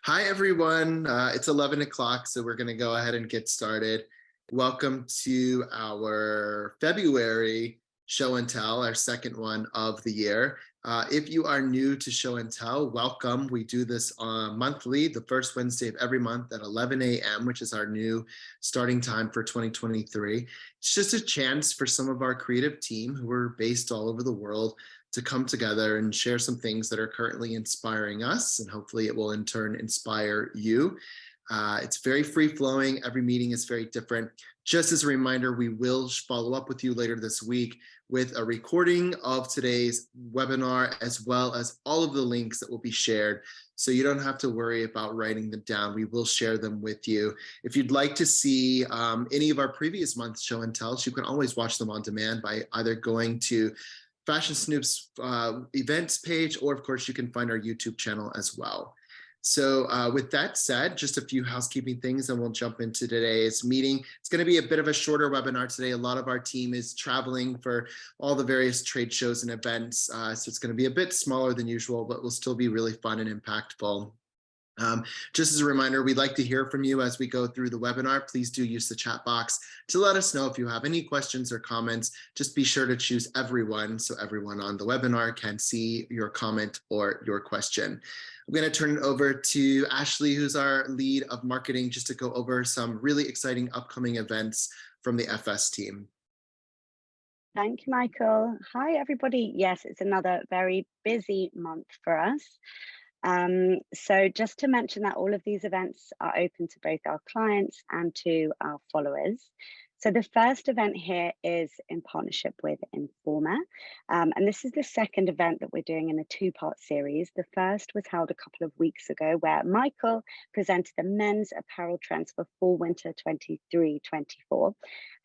Hi, everyone. It's 11 o'clock, so we're going to go ahead and get started. Welcome to our February show and tell, our second one of the year. If you are new to show and tell, welcome. We do this monthly, the first Wednesday of every month at 11 a.m., which is our new starting time for 2023. It's just a chance for some of our creative team who are based all over the world to come together and share some things that are currently inspiring us, and hopefully it will in turn inspire you. It's very free flowing. Every meeting is very different. Just as a reminder, we will follow up with you later this week with a recording of today's webinar, as well as all of the links that will be shared. So you don't have to worry about writing them down. We will share them with you. If you'd like to see any of our previous month's show and tells, you can always watch them on demand by either going to Fashion Snoop's events page, or of course you can find our YouTube channel as well. So with that said, just a few housekeeping things and we'll jump into today's meeting. It's going to be a bit of a shorter webinar today. A lot of our team is traveling for all the various trade shows and events. So it's going to be a bit smaller than usual, but will still be really fun and impactful. Just as a reminder, we'd like to hear from you as we go through the webinar. Please do use the chat box to let us know if you have any questions or comments. Just be sure to choose everyone so everyone on the webinar can see your comment or your question. I'm going to turn it over to Ashley, who's our lead of marketing, just to go over some really exciting upcoming events from the FS team. Thank you, Michael. Hi, everybody. Yes, it's another very busy month for us. So just to mention that all of these events are open to both our clients and to our followers. So the first event here is in partnership with Informa. And this is the second event that we're doing in a two-part series. The first was held a couple of weeks ago, where Michael presented the men's apparel trends for fall/winter 23-24.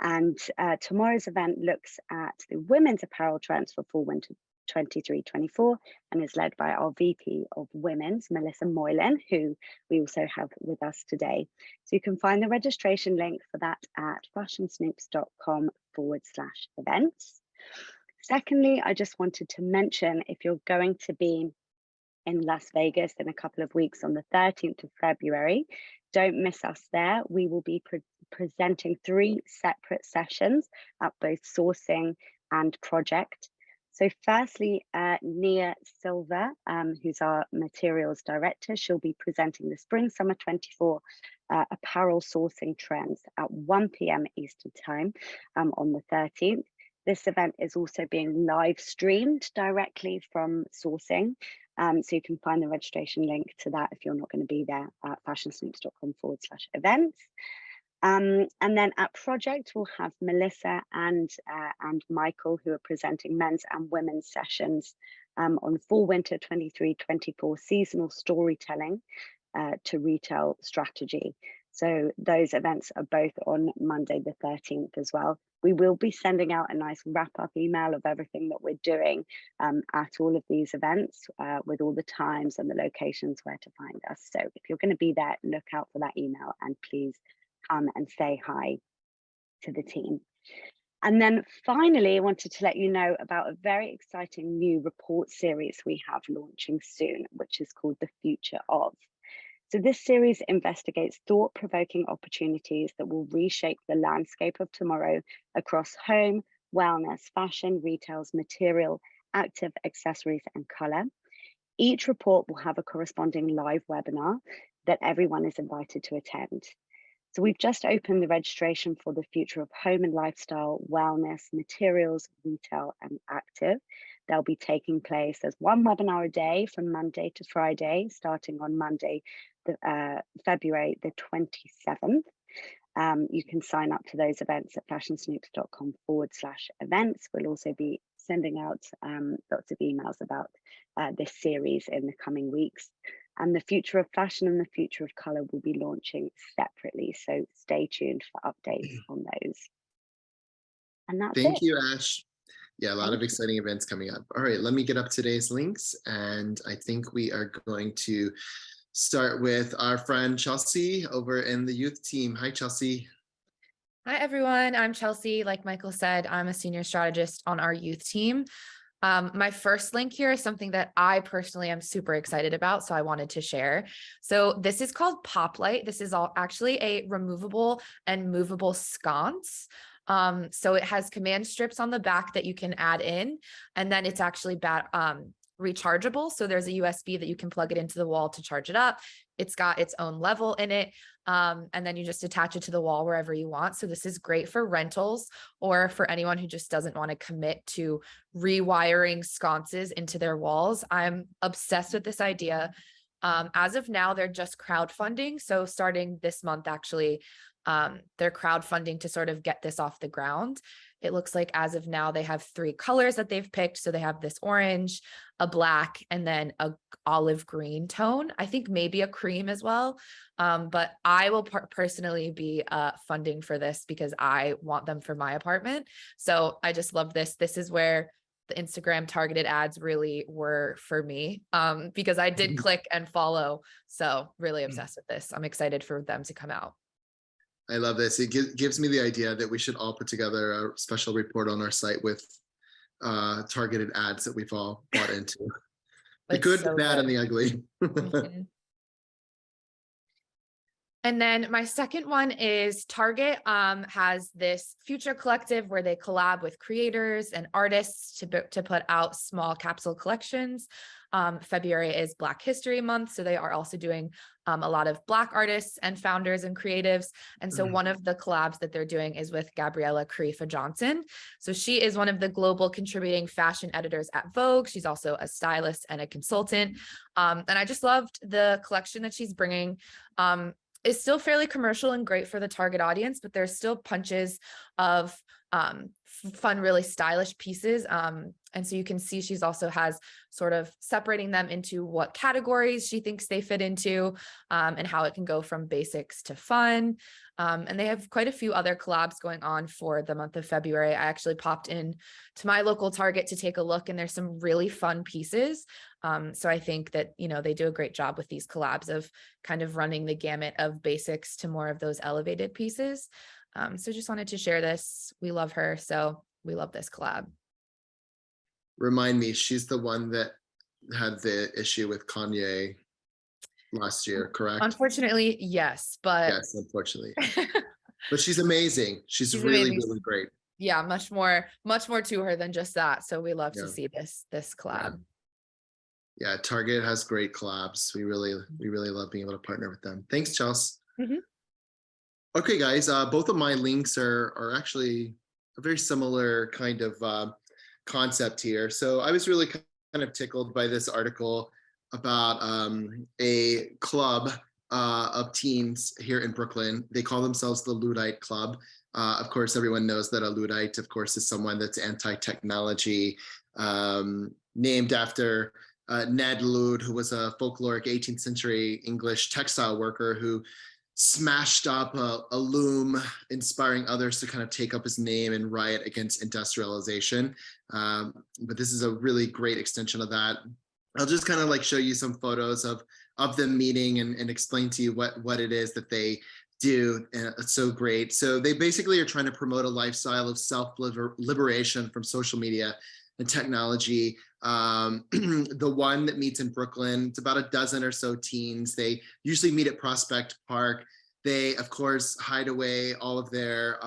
And tomorrow's event looks at the women's apparel trends for fall/winter 23-24 and is led by our VP of Women's, Melissa Moylan, who we also have with us today. So you can find the registration link for that at fashionsnoops.com/events. Secondly, I just wanted to mention, if you're going to be in Las Vegas in a couple of weeks on the 13th of February, don't miss us there. We will be presenting 3 separate sessions at both sourcing and project. So firstly, Nia Silva, who's our materials director, she'll be presenting the Spring/Summer 24 apparel sourcing trends at 1 p.m. Eastern Time on the 13th. This event is also being live streamed directly from sourcing. So you can find the registration link to that if you're not going to be there at fashionsnoops.com/events. And then at Project, we'll have Melissa and Michael, who are presenting men's and women's sessions on fall/winter 23-24 seasonal storytelling to retail strategy. So those events are both on Monday the 13th as well. We will be sending out a nice wrap-up email of everything that we're doing at all of these events with all the times and the locations where to find us. So if you're going to be there, look out for that email and please come and say hi to the team. And then finally, I wanted to let you know about a very exciting new report series we have launching soon, which is called The Future Of. So this series investigates thought-provoking opportunities that will reshape the landscape of tomorrow across home, wellness, fashion, retails, material, active accessories, and color. Each report will have a corresponding live webinar that everyone is invited to attend. So we've just opened the registration for the Future of Home and Lifestyle, Wellness, Materials, Retail, and Active. They'll be taking place as one webinar a day from Monday to Friday, starting on Monday, February the 27th. You can sign up to those events at fashionsnoops.com/events. We'll also be sending out lots of emails about this series in the coming weeks. And the Future of Fashion and the Future of Color will be launching separately. So stay tuned for updates on those. And that's it. Thank you, Ash. Yeah, a lot of exciting events coming up. All right, let me get up today's links. And I think we are going to start with our friend Chelsea over in the youth team. Hi, Chelsea. Hi, everyone. I'm Chelsea. Like Michael said, I'm a senior strategist on our youth team. My first link here is something that I personally am super excited about, so I wanted to share. So this is called Poplight. This is all actually a removable and movable sconce. So it has command strips on the back that you can add in, and then it's actually rechargeable. So there's a USB that you can plug it into the wall to charge it up. It's got its own level in it. And then you just attach it to the wall wherever you want. So this is great for rentals or for anyone who just doesn't want to commit to rewiring sconces into their walls. I'm obsessed with this idea. As of now, they're just crowdfunding. So starting this month, actually, they're crowdfunding to sort of get this off the ground. It looks like as of now, they have 3 colors that they've picked. So they have this orange, a black, and then a olive green tone. I think maybe a cream as well. But I will personally be funding for this because I want them for my apartment. So I just love this. This is where the Instagram targeted ads really were for me, because I did click and follow. So really obsessed with this. I'm excited for them to come out. I love this. It gives me the idea that we should all put together a special report on our site with targeted ads that we've all bought into. The It's good, the so bad, and good. the ugly. Mhm. And then my second one is Target has this Future Collective where they collab with creators and artists to put out small capsule collections. February is Black History Month, so they are also doing a lot of Black artists and founders and creatives. And so one of the collabs that they're doing is with Gabriella Karifa Johnson. So she is one of the global contributing fashion editors at Vogue. She's also a stylist and a consultant. And I just loved the collection that she's bringing. Is still fairly commercial and great for the target audience, but there's still punches of fun, really stylish pieces. And so you can see she's also has sort of separating them into what categories she thinks they fit into, and how it can go from basics to fun. And they have quite a few other collabs going on for the month of February. I actually popped in to my local Target to take a look, and there's some really fun pieces. So I think that, you know, they do a great job with these collabs of kind of running the gamut of basics to more of those elevated pieces. So just wanted to share this. We love her. So we love this collab. Remind me, she's the one that had the issue with Kanye last year, correct? Unfortunately, yes, but Yes, unfortunately. But she's amazing. She's really, amazing. really great. Yeah, much more to her than just that. So we love Yeah. to see this collab. Yeah, Target has great collabs. We really love being able to partner with them. Thanks, Chelsea. Okay, guys, both of my links are actually a very similar kind of concept here. So I was really kind of tickled by this article about a club of teens here in Brooklyn. They call themselves the Luddite Club. Of course, everyone knows that a Luddite, of course, is someone that's anti-technology, named after Ned Ludd, who was a folkloric 18th century English textile worker who smashed up a loom, inspiring others to kind of take up his name and riot against industrialization. But this is a really great extension of that. I'll just kind of like show you some photos of them meeting and explain to you what it is that they do. It's so great. So they basically are trying to promote a lifestyle of self-liberation from social media and technology. The one that meets in Brooklyn, it's about a dozen or so teens. They usually meet at Prospect Park. They, of course, hide away all of their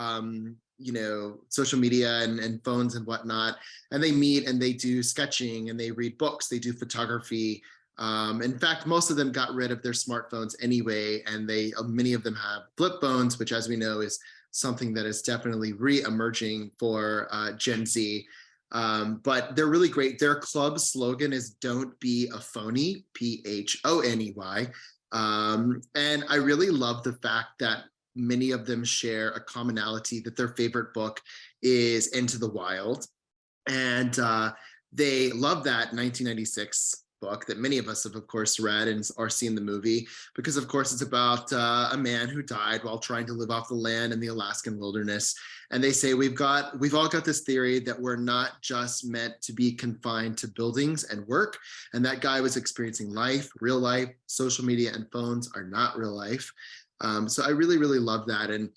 social media and phones and whatnot. And they meet and they do sketching and they read books, they do photography. In fact, most of them got rid of their smartphones anyway, and many of them have flip phones, which, as we know, is something that is definitely re-emerging for Gen Z. But they're really great. Their club slogan is "Don't be a phony," PHONEY. And I really love the fact that many of them share a commonality, that their favorite book is Into the Wild. And they love that 1996 book that many of us have, of course, read and or seen the movie, because, of course, it's about a man who died while trying to live off the land in the Alaskan wilderness. And they say we've all got this theory that we're not just meant to be confined to buildings and work. And that guy was experiencing life, real life. Social media and phones are not real life. So I really, really love that. And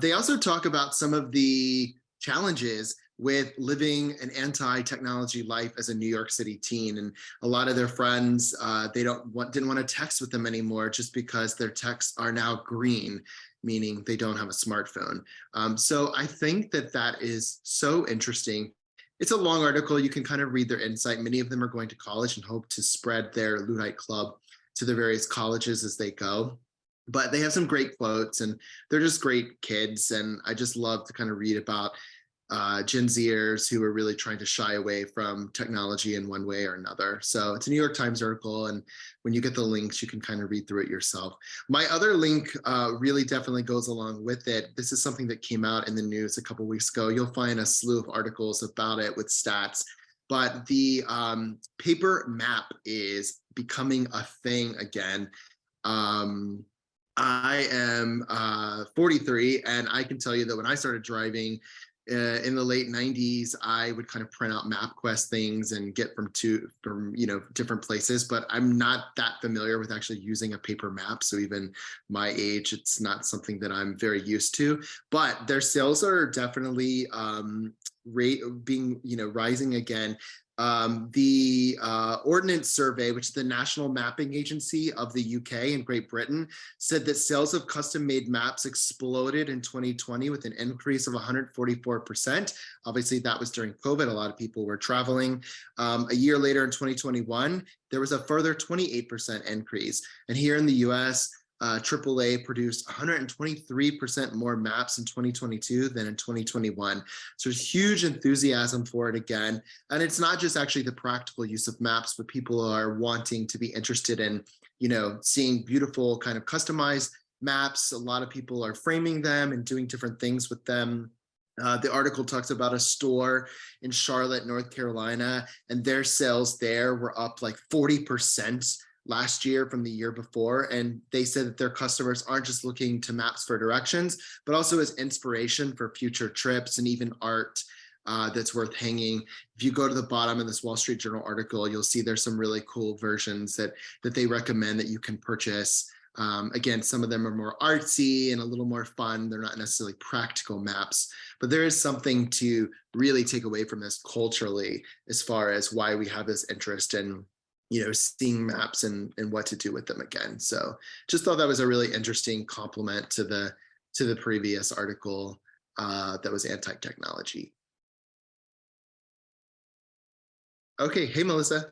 they also talk about some of the challenges with living an anti-technology life as a New York City teen. And a lot of their friends, they didn't want to text with them anymore just because their texts are now green, meaning they don't have a smartphone. So I think that is so interesting. It's a long article. You can kind of read their insight. Many of them are going to college and hope to spread their Luddite Club to the various colleges as they go. But they have some great quotes and they're just great kids. And I just love to kind of read about Gen Zers who are really trying to shy away from technology in one way or another. So it's a New York Times article, and when you get the links, you can kind of read through it yourself. My other link really definitely goes along with it. This is something that came out in the news a couple of weeks ago. You'll find a slew of articles about it with stats, but the paper map is becoming a thing again. I am 43, and I can tell you that when I started driving, in the late 90s, I would kind of print out MapQuest things and get from different places, but I'm not that familiar with actually using a paper map. So even my age, it's not something that I'm very used to, but their sales are definitely rising again. The Ordnance Survey, which is the national mapping agency of the UK and Great Britain, said that sales of custom-made maps exploded in 2020 with an increase of 144%. Obviously, that was during COVID. A lot of people were traveling. A year later in 2021, there was a further 28% increase. And here in the US, AAA produced 123% more maps in 2022 than in 2021. So there's huge enthusiasm for it again. And it's not just actually the practical use of maps, but people are wanting to be interested in, seeing beautiful kind of customized maps. A lot of people are framing them and doing different things with them. The article talks about a store in Charlotte, North Carolina, and their sales there were up like 40% last year from the year before. And they said that their customers aren't just looking to maps for directions, but also as inspiration for future trips and even art that's worth hanging. If you go to the bottom of this Wall Street Journal article, you'll see there's some really cool versions that they recommend that you can purchase. Again, some of them are more artsy and a little more fun. They're not necessarily practical maps, but there is something to really take away from this culturally as far as why we have this interest in seeing maps and what to do with them again. So just thought that was a really interesting compliment to the previous article that was anti-technology. Okay, hey Melissa.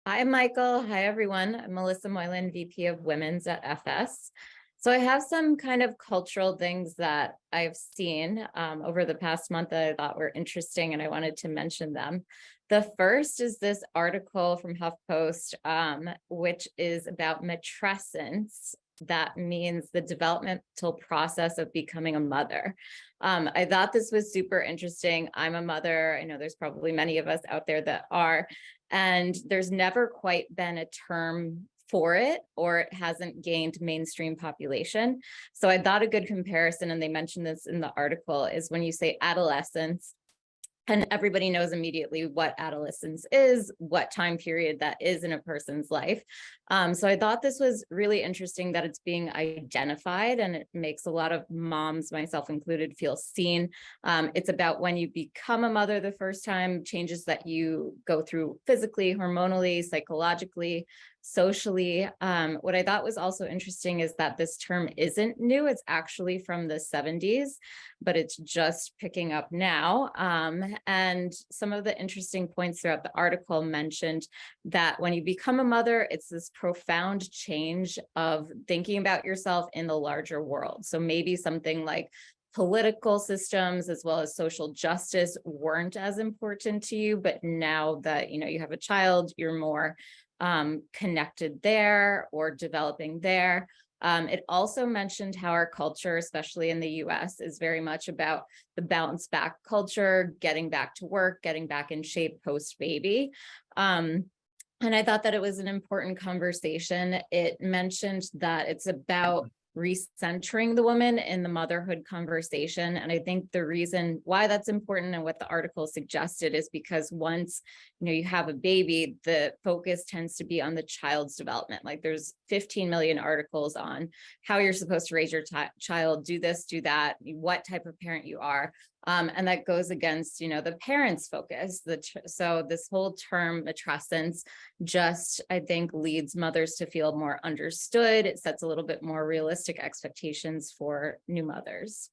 Hi, Michael. Hi, everyone. I'm Melissa Moylan, VP of Women's at FS. So I have some kind of cultural things that I've seen over the past month that I thought were interesting, and I wanted to mention them. The first is this article from HuffPost, which is about matrescence. That means the developmental process of becoming a mother. I thought this was super interesting. I'm a mother. I know there's probably many of us out there that are, and there's never quite been a term for it, or it hasn't gained mainstream population. So I thought a good comparison, and they mentioned this in the article, is when you say adolescence, and everybody knows immediately what adolescence is, what time period that is in a person's life. So I thought this was really interesting that it's being identified, and it makes a lot of moms, myself included, feel seen. It's about when you become a mother the first time, changes that you go through physically, hormonally, psychologically, socially. What I thought was also interesting is that this term isn't new. It's actually from the 70s, but it's just picking up now. And some of the interesting points throughout the article mentioned that when you become a mother, it's this profound change of thinking about yourself in the larger world. So maybe something like political systems as well as social justice weren't as important to you, but now that you have a child, you're more connected there or developing there. It also mentioned how our culture, especially in the US, is very much about the bounce back culture, getting back to work, getting back in shape post-baby. And I thought that it was an important conversation. It mentioned that it's about recentering the woman in the motherhood conversation. And I think the reason why that's important and what the article suggested is because once you have a baby, the focus tends to be on the child's development. Like there's 15 million articles on how you're supposed to raise your child, do this, do that, what type of parent you are. And that goes against, the parents' focus. So this whole term matrescence just, I think, leads mothers to feel more understood. It sets a little bit more realistic expectations for new mothers.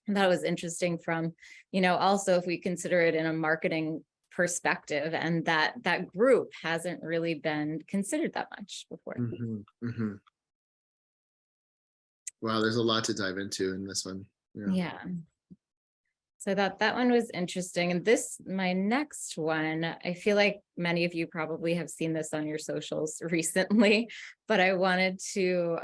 And that was interesting from, also if we consider it in a marketing perspective, and that group hasn't really been considered that much before. Mhm, mhm. Wow, there's a lot to dive into in this one. Yeah. So that one was interesting. And my next one, I feel like many of you probably have seen this on your socials recently, but I wanted to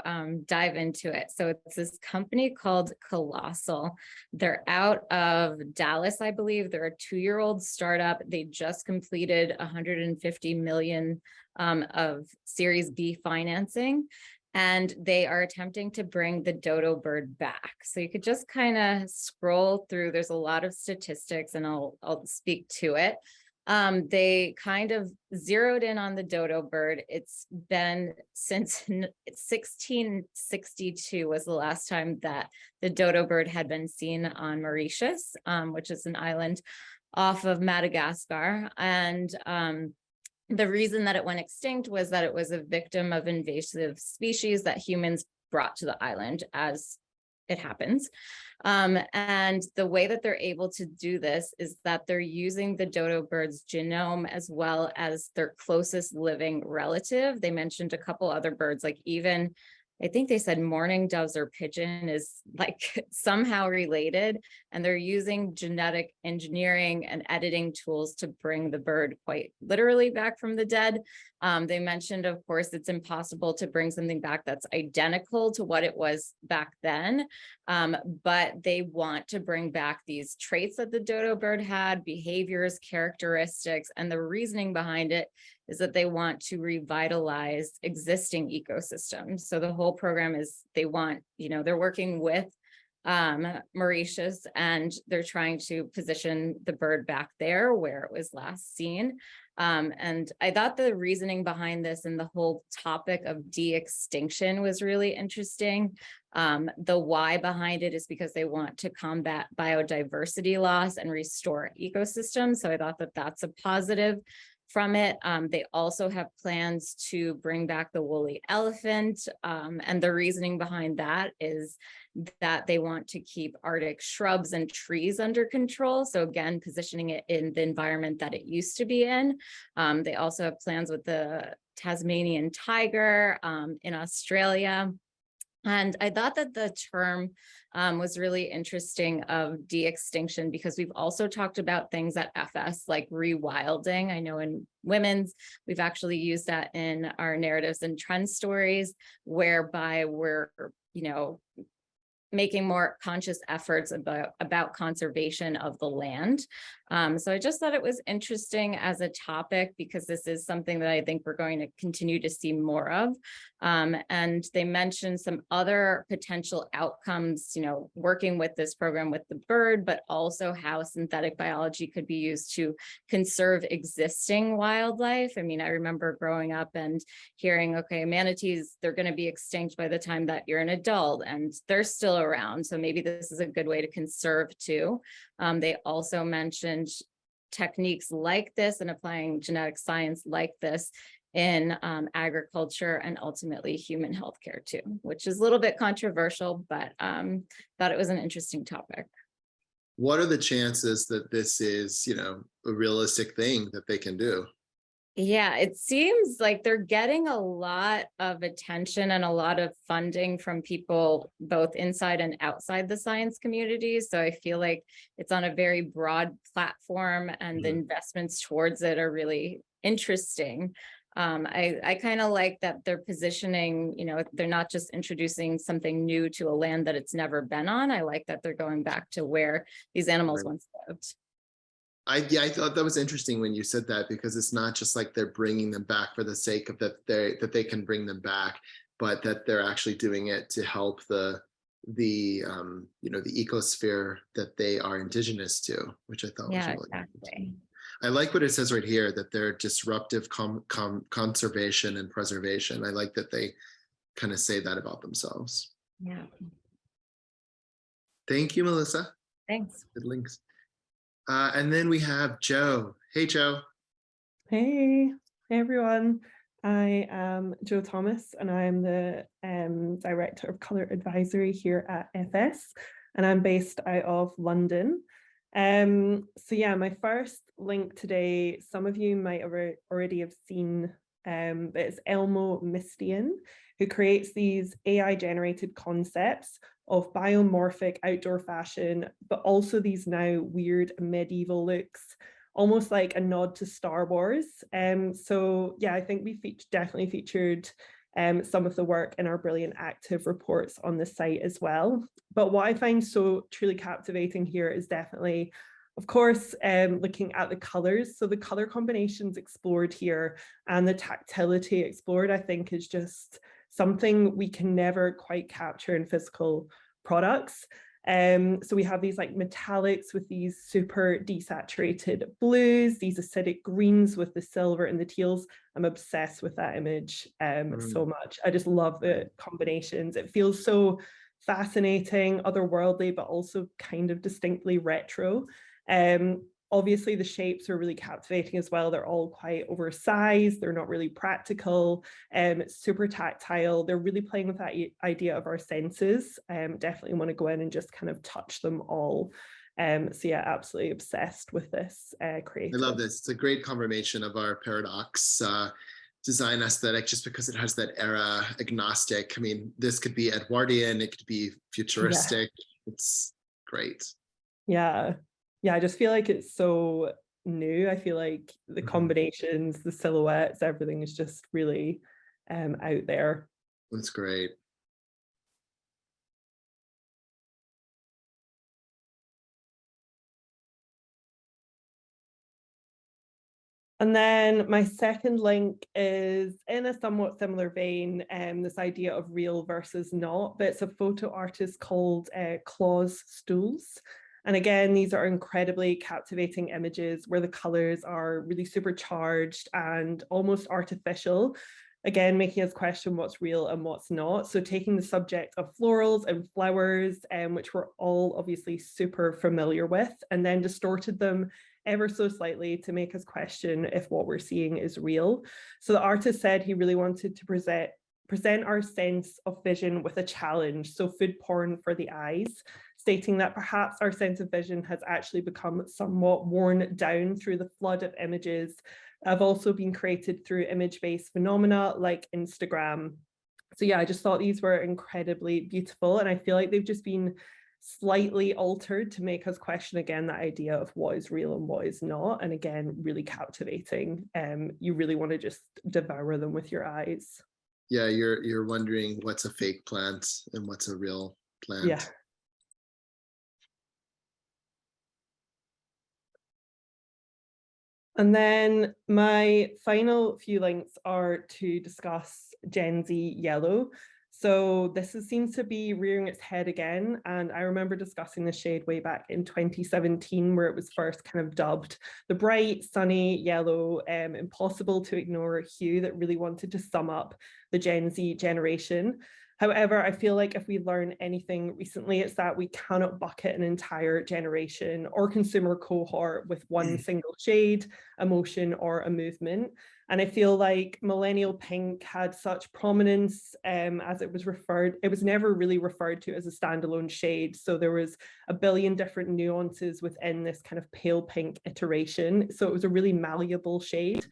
dive into it. So it's this company called Colossal. They're out of Dallas, I believe. They're a 2-year-old startup. They just completed 150 million of Series B financing. And they are attempting to bring the dodo bird back. So you could just kind of scroll through. There's a lot of statistics, and I'll speak to it. They kind of zeroed in on the dodo bird. It's been since 1662 was the last time that the dodo bird had been seen on Mauritius, which is an island off of Madagascar. And the reason that it went extinct was that it was a victim of invasive species that humans brought to the island, as it happens. And the way that they're able to do this is that they're using the dodo bird's genome as well as their closest living relative. They mentioned a couple other birds, like even I think they said mourning doves or pigeon is like somehow related, and they're using genetic engineering and editing tools to bring the bird quite literally back from the dead. They mentioned, of course, it's impossible to bring something back that's identical to what it was back then, but they want to bring back these traits that the dodo bird had, behaviors, characteristics, and the reasoning behind it is that they want to revitalize existing ecosystems. So the whole program is they're working with Mauritius, and they're trying to position the bird back there where it was last seen. And I thought the reasoning behind this and the whole topic of de-extinction was really interesting. The why behind it is because they want to combat biodiversity loss and restore ecosystems. So I thought that that's a positive from it. They also have plans to bring back the woolly elephant. And the reasoning behind that is that they want to keep Arctic shrubs and trees under control. So again, positioning it in the environment that it used to be in. They also have plans with the Tasmanian tiger in Australia. And I thought that the term was really interesting of de-extinction, because we've also talked about things at FS like rewilding. I know in women's, we've actually used that in our narratives and trend stories, whereby we're, making more conscious efforts about conservation of the land. So I just thought it was interesting as a topic, because this is something that I think we're going to continue to see more of. And they mentioned some other potential outcomes, working with this program with the bird, but also how synthetic biology could be used to conserve existing wildlife. I mean, I remember growing up and hearing, okay, manatees, they're going to be extinct by the time that you're an adult, and they're still around. So maybe this is a good way to conserve too. They also mentioned techniques like this and applying genetic science like this in agriculture and ultimately human healthcare too, which is a little bit controversial, but thought it was an interesting topic. What are the chances that this is, a realistic thing that they can do? Yeah, it seems like they're getting a lot of attention and a lot of funding from people both inside and outside the science community. So I feel like it's on a very broad platform, and the investments towards it are really interesting. I kind of like that they're positioning, they're not just introducing something new to a land that it's never been on. I like that they're going back to where these animals once lived. I thought that was interesting when you said that, because it's not just like they're bringing them back for the sake of that they can bring them back, but that they're actually doing it to help the ecosphere that they are indigenous to, which I thought was really interesting. I like what it says right here, that they're disruptive conservation and preservation. I like that they kind of say that about themselves. Yeah. Thank you, Melissa. Thanks. Good links. And then we have Joe. Hey, Joe. Hey everyone. I am Joe Thomas and I am the Director of Colour Advisory here at FS, and I'm based out of London. So yeah, my first link today, some of you might already have seen, but it's Elmo Mistian, who creates these AI generated concepts of biomorphic outdoor fashion, but also these now weird medieval looks, almost like a nod to Star Wars. So yeah, I think we definitely featured some of the work in our Brilliant Active reports on the site as well. But what I find so truly captivating here is definitely, of course, looking at the colors. So the color combinations explored here and the tactility explored, I think, is just something we can never quite capture in physical products. So we have these like metallics with these super desaturated blues, these acidic greens with the silver and the teals. I'm obsessed with that image so much. I just love the combinations. It feels so fascinating, otherworldly, but also kind of distinctly retro. Obviously the shapes are really captivating as well. They're all quite oversized. They're not really practical. It's super tactile. They're really playing with that idea of our senses. Definitely want to go in and just kind of touch them all. So yeah, absolutely obsessed with this creative. I love this. It's a great confirmation of our paradox design aesthetic, just because it has that era agnostic. I mean, this could be Edwardian, it could be futuristic. Yeah. It's great. Yeah. Yeah, I just feel like it's so new. I feel like the combinations, the silhouettes, everything is just really out there. That's great. And then my second link is in a somewhat similar vein, this idea of real versus not, but it's a photo artist called Claus Stools. And again, these are incredibly captivating images where the colors are really supercharged and almost artificial. Again, making us question what's real and what's not. So taking the subject of florals and flowers, which we're all obviously super familiar with, and then distorted them ever so slightly to make us question if what we're seeing is real. So the artist said he really wanted to present our sense of vision with a challenge, so food porn for the eyes, stating that perhaps our sense of vision has actually become somewhat worn down through the flood of images that have also been created through image-based phenomena like Instagram. So yeah, I just thought these were incredibly beautiful, and I feel like they've just been slightly altered to make us question again that idea of what is real and what is not. And again, really captivating. You really want to just devour them with your eyes. Yeah, you're wondering what's a fake plant and what's a real plant. Yeah. And then my final few links are to discuss Gen Z Yellow. So this seems to be rearing its head again. And I remember discussing the shade way back in 2017, where it was first kind of dubbed the bright, sunny yellow, impossible to ignore hue that really wanted to sum up the Gen Z generation. However, I feel like if we learn anything recently, it's that we cannot bucket an entire generation or consumer cohort with one single shade, emotion, or a movement. And I feel like millennial pink had such prominence as it was never really referred to as a standalone shade. So there was a billion different nuances within this kind of pale pink iteration. So it was a really malleable shade.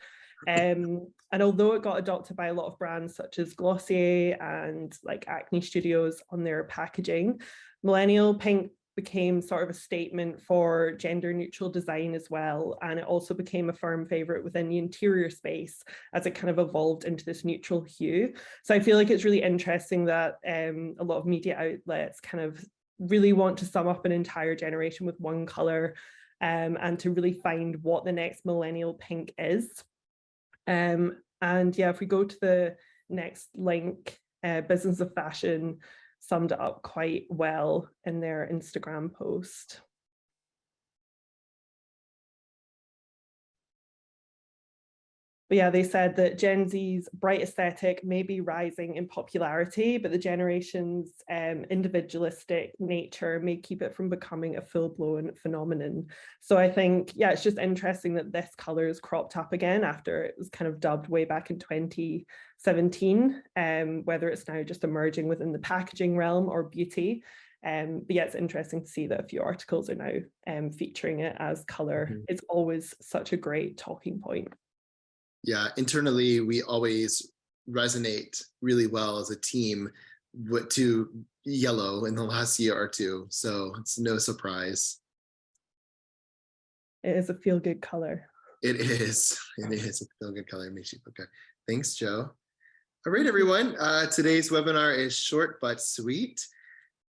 And although it got adopted by a lot of brands such as Glossier and like Acne Studios on their packaging, millennial pink became sort of a statement for gender neutral design as well. And it also became a firm favorite within the interior space as it kind of evolved into this neutral hue. So I feel like it's really interesting that a lot of media outlets kind of really want to sum up an entire generation with one color and to really find what the next millennial pink is. And yeah, if we go to the next link, Business of Fashion summed it up quite well in their Instagram post. But yeah, they said that Gen Z's bright aesthetic may be rising in popularity, but the generation's individualistic nature may keep it from becoming a full-blown phenomenon. So I think, yeah, it's just interesting that this color is cropped up again after it was kind of dubbed way back in 2017, whether it's now just emerging within the packaging realm or beauty. But yeah, it's interesting to see that a few articles are now featuring it as color. Mhm. It's always such a great talking point. Yeah, internally, we always resonate really well as a team to yellow in the last year or two. So it's no surprise. It is a feel-good color. It is. It is a feel good color. Makes you feel good. Thanks, Joe. All right, everyone. Today's webinar is short but sweet.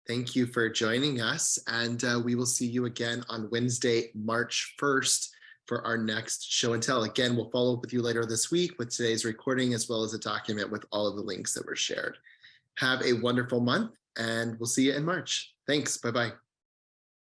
Thank you for joining us. And we will see you again on Wednesday, March 1st for our next show and tell. Again, we'll follow up with you later this week with today's recording, as well as a document with all of the links that were shared. Have a wonderful month, and we'll see you in March. Thanks. Bye-bye.